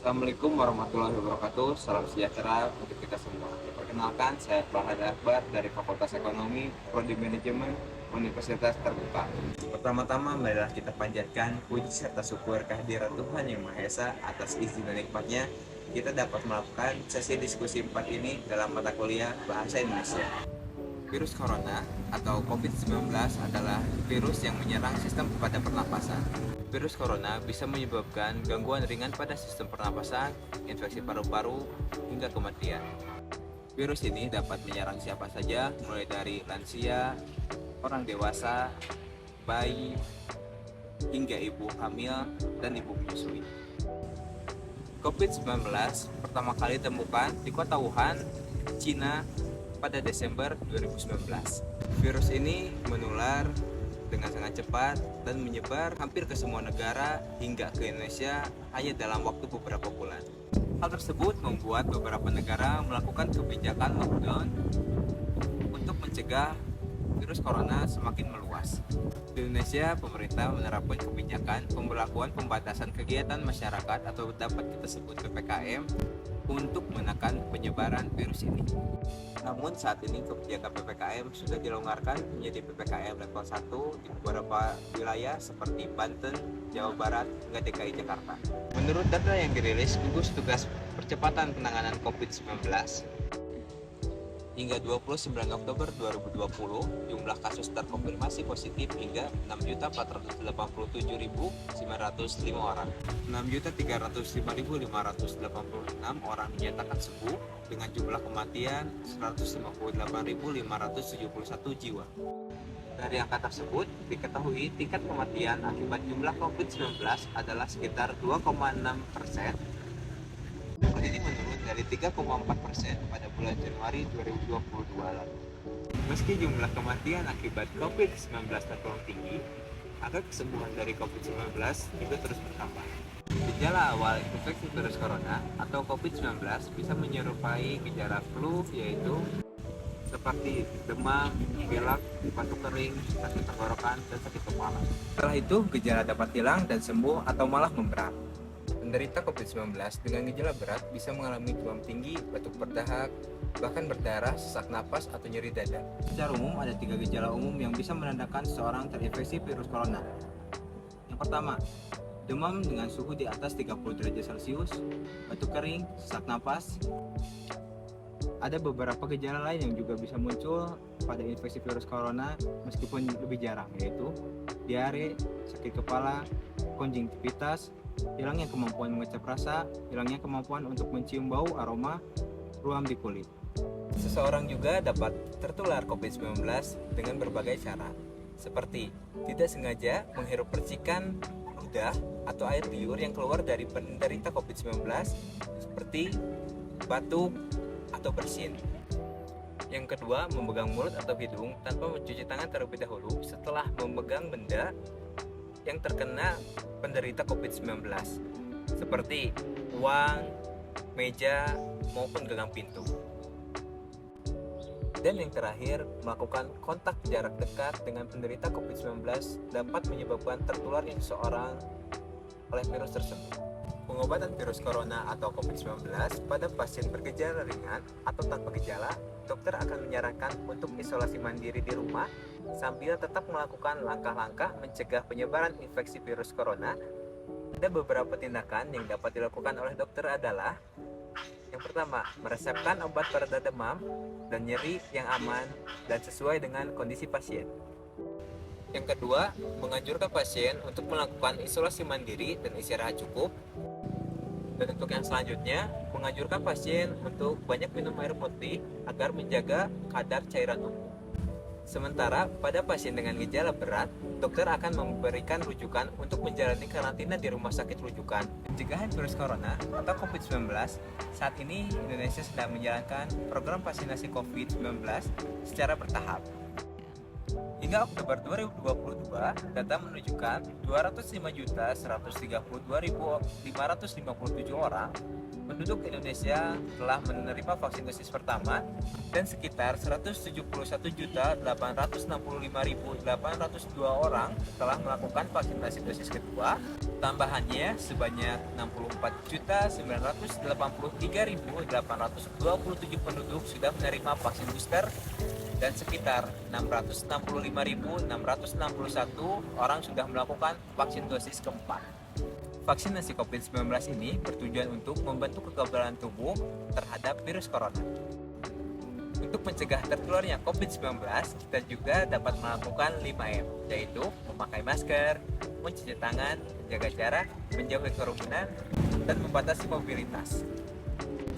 Assalamualaikum warahmatullahi wabarakatuh. Salam sejahtera untuk kita semua. Perkenalkan, saya Fahad Akbar dari Fakultas Ekonomi, Prodi Manajemen, Universitas Terbuka. Pertama-tama, marilah kita panjatkan puji serta syukur kehadiran Tuhan Yang Maha Esa atas izin dan nikmatnya kita dapat melakukan sesi diskusi 4 ini dalam mata kuliah Bahasa Indonesia. Virus corona atau COVID-19 adalah virus yang menyerang sistem pada pernapasan. Virus corona bisa menyebabkan gangguan ringan pada sistem pernapasan, infeksi paru-paru, hingga kematian. Virus ini dapat menyerang siapa saja, mulai dari lansia, orang dewasa, bayi, hingga ibu hamil dan ibu menyusui. COVID-19 pertama kali ditemukan di kota Wuhan, Cina pada Desember 2019. Virus ini menular dengan sangat cepat dan menyebar hampir ke semua negara hingga ke Indonesia hanya dalam waktu beberapa bulan. Hal tersebut membuat beberapa negara melakukan kebijakan lockdown untuk mencegah virus corona semakin meluas. Di Indonesia, pemerintah menerapkan kebijakan pemberlakuan pembatasan kegiatan masyarakat atau dapat kita sebut PPKM untuk menekan penyebaran virus ini. Namun saat ini kebijakan PPKM sudah dilonggarkan menjadi PPKM level 1 di beberapa wilayah seperti Banten, Jawa Barat, hingga DKI Jakarta. Menurut data yang dirilis gugus tugas percepatan penanganan COVID-19, hingga 29 Oktober 2020, jumlah kasus terkonfirmasi positif hingga 6.487.905 orang. 6.305.586 orang dinyatakan sembuh dengan jumlah kematian 158.571 jiwa. Dari angka tersebut, diketahui tingkat kematian akibat jumlah COVID-19 adalah sekitar 2,6%. Ini menurun dari 3,4% pada bulan Januari 2022 lalu. Meski jumlah kematian akibat COVID-19 tergolong tinggi, angka kesembuhan dari COVID-19 juga terus bertambah. Gejala awal infeksi virus corona atau COVID-19 bisa menyerupai gejala flu, yaitu seperti demam, pilek, batuk kering, sakit tenggorokan, dan sakit kepala. Setelah itu, gejala dapat hilang dan sembuh atau malah memberat. Penderita COVID-19 dengan gejala berat bisa mengalami demam tinggi, batuk berdahak, bahkan berdarah, sesak napas, atau nyeri dada. Secara umum, ada 3 gejala umum yang bisa menandakan seseorang terinfeksi virus corona. Yang pertama, demam dengan suhu di atas 30 derajat Celcius, batuk kering, sesak napas. Ada beberapa gejala lain yang juga bisa muncul pada infeksi virus corona meskipun lebih jarang, yaitu diare, sakit kepala, konjungtivitas, hilangnya kemampuan mengecap rasa, hilangnya kemampuan untuk mencium bau, aroma, ruam di kulit. Seseorang juga dapat tertular COVID-19 dengan berbagai cara, seperti tidak sengaja menghirup percikan ludah atau air liur yang keluar dari penderita COVID-19, seperti batuk atau bersin. Yang kedua, memegang mulut atau hidung tanpa mencuci tangan terlebih dahulu setelah memegang benda yang terkena penderita COVID-19, seperti uang, meja, maupun gagang pintu. Dan yang terakhir, melakukan kontak jarak dekat dengan penderita COVID-19 dapat menyebabkan tertularnya seseorang oleh virus tersebut. Pengobatan virus corona atau COVID-19 pada pasien bergejala ringan atau tanpa gejala, dokter akan menyarankan untuk isolasi mandiri di rumah sambil tetap melakukan langkah-langkah mencegah penyebaran infeksi virus corona. Ada beberapa tindakan yang dapat dilakukan oleh dokter adalah: yang pertama, meresepkan obat pereda demam dan nyeri yang aman dan sesuai dengan kondisi pasien. Yang kedua, menganjurkan pasien untuk melakukan isolasi mandiri dan istirahat cukup. Dan untuk yang selanjutnya, menganjurkan pasien untuk banyak minum air putih agar menjaga kadar cairan tubuh. Sementara pada pasien dengan gejala berat, dokter akan memberikan rujukan untuk menjalani karantina di rumah sakit rujukan. Pencegahan virus corona atau COVID-19, saat ini Indonesia sedang menjalankan program vaksinasi COVID-19 secara bertahap. Hingga Oktober 2022, data menunjukkan 205.132.557 orang penduduk Indonesia telah menerima vaksin dosis pertama dan sekitar 171.865.802 orang telah melakukan vaksinasi dosis kedua. Tambahannya sebanyak 64.983.827 penduduk sudah menerima vaksin booster dan sekitar 665.661 orang sudah melakukan vaksin dosis keempat. Vaksinasi COVID-19 ini bertujuan untuk membentuk kekebalan tubuh terhadap virus corona. Untuk mencegah tertularnya COVID-19, kita juga dapat melakukan 5M, yaitu memakai masker, mencuci tangan, menjaga jarak, menjauhi kerumunan, dan membatasi mobilitas.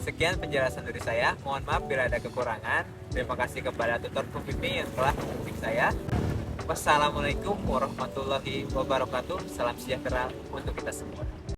Sekian penjelasan dari saya, mohon maaf bila ada kekurangan. Terima kasih kepada tutor PVP yang telah membimbing saya. Wassalamualaikum warahmatullahi wabarakatuh. Salam sejahtera untuk kita semua.